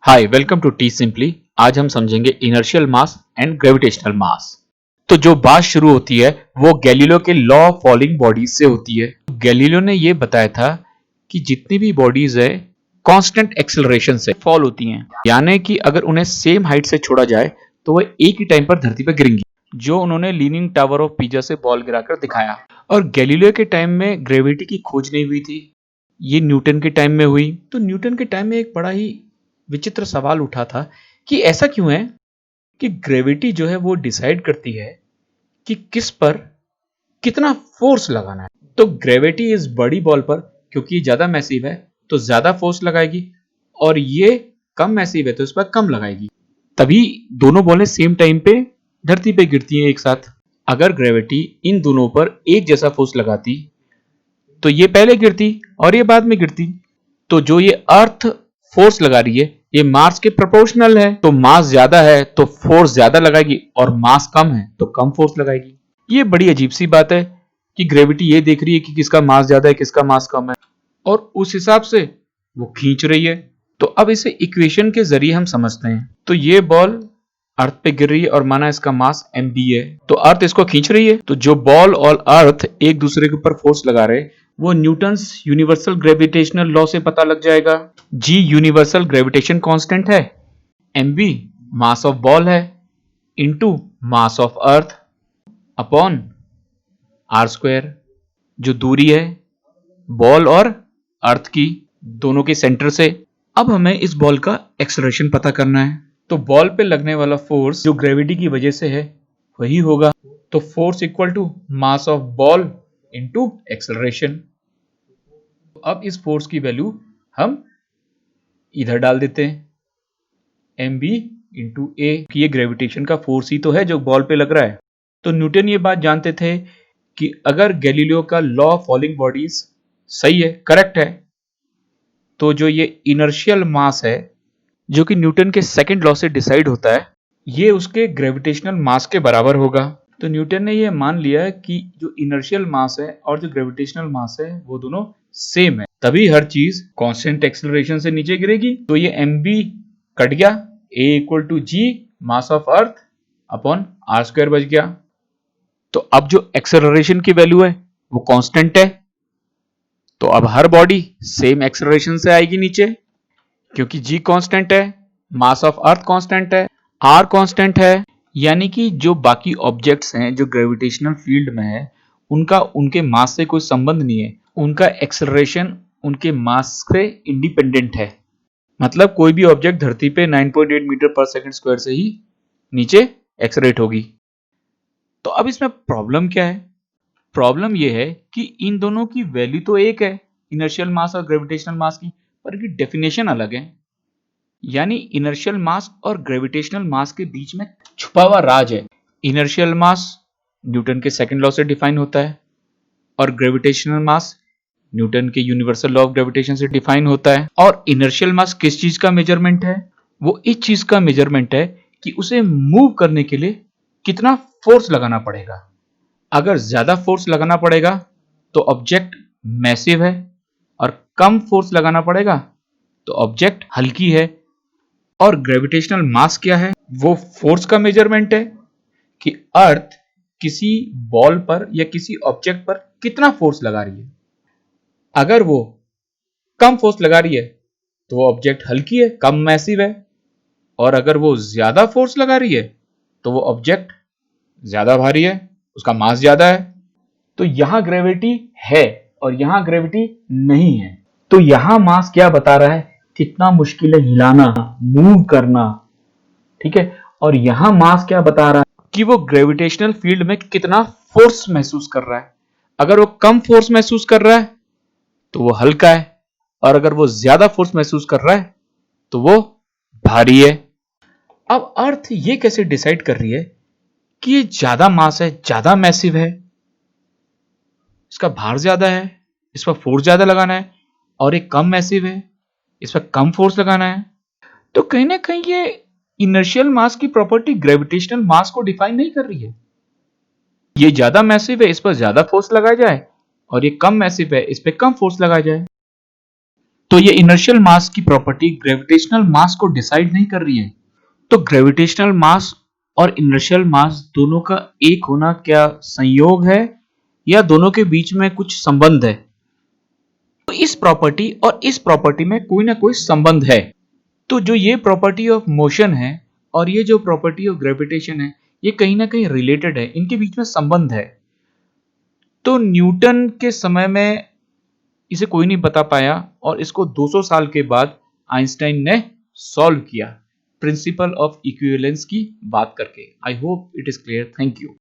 Hi welcome to T simply. आज हम समझेंगे inertial mass and gravitational mass. तो जो बात शुरू होती है वो गैलीलियो के लॉ ऑफ फॉलिंग बॉडीज से होती है। गैलीलियो ने ये बताया था कि जितनी भी बॉडीज है कांस्टेंट एक्सेलरेशन से फॉल होती हैं, यानी कि अगर उन्हें सेम हाइट से छोड़ा जाए तो वो एक ही टाइम पर धरती पर गिरेंगी, जो उन्होंने लीनिंग टावर ऑफ पीजा से बॉल गिराकर दिखाया। और गैलीलियो के टाइम में ग्रेविटी की खोज नहीं हुई थी, ये न्यूटन के टाइम में हुई। तो न्यूटन के टाइम में एक बड़ा ही विचित्र सवाल उठा था कि ऐसा क्यों है कि ग्रेविटी जो है वो डिसाइड करती है कि किस पर कितना फोर्स लगाना है। तो ग्रेविटी इस बड़ी बॉल पर, क्योंकि ज्यादा मैसिव है तो ज्यादा फोर्स लगाएगी, और ये कम मैसिव है तो इस पर कम लगाएगी। तभी दोनों बॉलें सेम टाइम पे धरती पे गिरती हैं एक साथ। अगर ग्रेविटी इन दोनों पर एक जैसा फोर्स लगाती तो ये पहले गिरती और ये बाद में गिरती। तो जो ये अर्थ फोर्स लगा रही है ये मास के प्रोपोर्शनल है, तो मास ज्यादा है तो फोर्स ज्यादा लगाएगी, और मास कम है तो कम फोर्स लगाएगी। ये बड़ी अजीब सी बात है कि ग्रेविटी ये देख रही है कि किसका मास ज्यादा है किसका मास कम है, और उस हिसाब से वो खींच रही है। तो अब इसे इक्वेशन के जरिए हम समझते हैं। तो ये बॉल अर्थ पे गिर रही है और माना इसका मास mb है, तो अर्थ इसको खींच रही है। तो जो बॉल और अर्थ एक दूसरे के ऊपर फोर्स लगा रहे वो न्यूटन्स यूनिवर्सल ग्रेविटेशनल लॉ से पता लग जाएगा। जी यूनिवर्सल ग्रेविटेशन कांस्टेंट है, mb मास ऑफ बॉल है into mass of earth upon R square, जो दूरी है बॉल और अर्थ की दोनों के सेंटर से। अब हमें इस बॉल का एक्सेलरेशन पता करना है। तो बॉल पे लगने वाला फोर्स जो ग्रेविटी की वजह से है वही होगा। तो force equal to mass of ball into acceleration. अब इस फोर्स की वैल्यू हम इधर डाल देते हैं, mb इंटू ए, कि ये ग्रेविटेशन का फोर्स ही तो है जो बॉल पे लग रहा है। तो न्यूटन ये बात जानते थे कि अगर गैलीलियो का लॉ ऑफ फॉलिंग बॉडीज सही है, करेक्ट है, तो जो ये इनर्शियल मास है जो कि न्यूटन के सेकंड लॉ से डिसाइड होता है, ये उसके ग्रेविटेशनल मास के बराबर होगा। तो न्यूटन ने ये मान लिया कि जो इनर्शियल मास है और जो ग्रेविटेशनल मास है वो दोनों सेम है, तभी हर चीज कांस्टेंट एक्सेलरेशन से नीचे गिरेगी। तो ये mb कट गया, a equal to G mass of earth upon R square बच गया। तो अब जो एक्सेलरेशन की वैल्यू है वो कांस्टेंट है, तो अब हर बॉडी सेम एक्सेलरेशन से आएगी नीचे, क्योंकि g कांस्टेंट है, मास ऑफ अर्थ कांस्टेंट है, r कांस्टेंट है। यानी कि जो बाकी ऑब्जेक्ट्स हैं जो ग्रेविटेशनल फील्ड में है उनका उनके मास से कोई संबंध नहीं है, उनका एक्सेलरेशन उनके मास से इंडिपेंडेंट है। मतलब कोई भी ऑब्जेक्ट धरती पे 9.8 मीटर पर सेकंड स्क्वायर से ही नीचे एक्सेलरेट होगी। तो अब इसमें प्रॉब्लम क्या है? प्रॉब्लम यह है कि इन दोनों की वैल्यू तो एक है, इनर्शियल मास और ग्रेविटेशनल मास की, पर इनकी डेफिनेशन अलग है। यानी इनर्शियल मास और ग्रेविटेशनल मास के बीच में छुपा हुआ राज है। इनर्शियल मास न्यूटन के सेकंड लॉ से डिफाइन होता है, और ग्रेविटेशनल मास न्यूटन के यूनिवर्सल लॉ ऑफ ग्रेविटेशन से डिफाइन होता है। और इनर्शियल मास किस चीज का मेजरमेंट है? वो इस चीज का मेजरमेंट है कि उसे मूव करने के लिए कितना फोर्स लगाना पड़ेगा। अगर ज्यादा फोर्स लगाना पड़ेगा तो ऑब्जेक्ट मैसिव है, और कम फोर्स लगाना पड़ेगा तो ऑब्जेक्ट हल्की है। और ग्रेविटेशनल मास क्या है? वो फोर्स का मेजरमेंट है कि अर्थ किसी बॉल पर या किसी ऑब्जेक्ट पर कितना फोर्स लगा रही है। अगर वो कम फोर्स लगा रही है तो वो ऑब्जेक्ट हल्की है, कम मैसिव है, और अगर वो ज्यादा फोर्स लगा रही है तो वो ऑब्जेक्ट ज्यादा भारी है, उसका मास ज्यादा है। तो यहां ग्रेविटी है और यहां ग्रेविटी नहीं है। तो यहां मास क्या बता रहा है? कितना मुश्किल है हिलाना, मूव करना, ठीक है। और यहां मास क्या बता रहा है कि वो ग्रेविटेशनल फील्ड में कितना फोर्स महसूस कर रहा है। अगर वो कम फोर्स महसूस कर रहा है तो वो हल्का है, और अगर वो ज्यादा फोर्स महसूस कर रहा है तो वो भारी है। अब अर्थ ये कैसे डिसाइड कर रही है कि ये ज्यादा मास है, ज्यादा मैसिव है, इसका भार ज्यादा है, इस पर फोर्स ज्यादा लगाना है, और ये कम मैसिव है, इस पर कम फोर्स लगाना है? तो कहीं ना कहीं ये इनर्शियल मास की प्रॉपर्टी ग्रेविटेशनल मास को डिफाइन नहीं कर रही है। ये ज्यादा मैसिव है, इस पर ज्यादा फोर्स लगाया जाए, और ये कम मैसिव है, इस पर कम फोर्स लगाया जाए। तो ये इनर्शियल मास की प्रॉपर्टी ग्रेविटेशनल मास को डिसाइड नहीं कर रही है। तो ग्रेविटेशनल मास और इनर्शियल मास दोनों का एक होना क्या संयोग है या दोनों के बीच में कुछ संबंध है? तो इस प्रॉपर्टी और इस प्रॉपर्टी में कोई ना कोई संबंध है। तो जो ये प्रॉपर्टी ऑफ मोशन है और ये जो प्रॉपर्टी ऑफ ग्रेविटेशन है, ये कहीं ना कहीं रिलेटेड है, इनके बीच में संबंध है। तो न्यूटन के समय में इसे कोई नहीं बता पाया और इसको 200 साल के बाद आइंस्टाइन ने सॉल्व किया प्रिंसिपल ऑफ इक्विवेलेंस की बात करके। I hope it is clear. Thank you.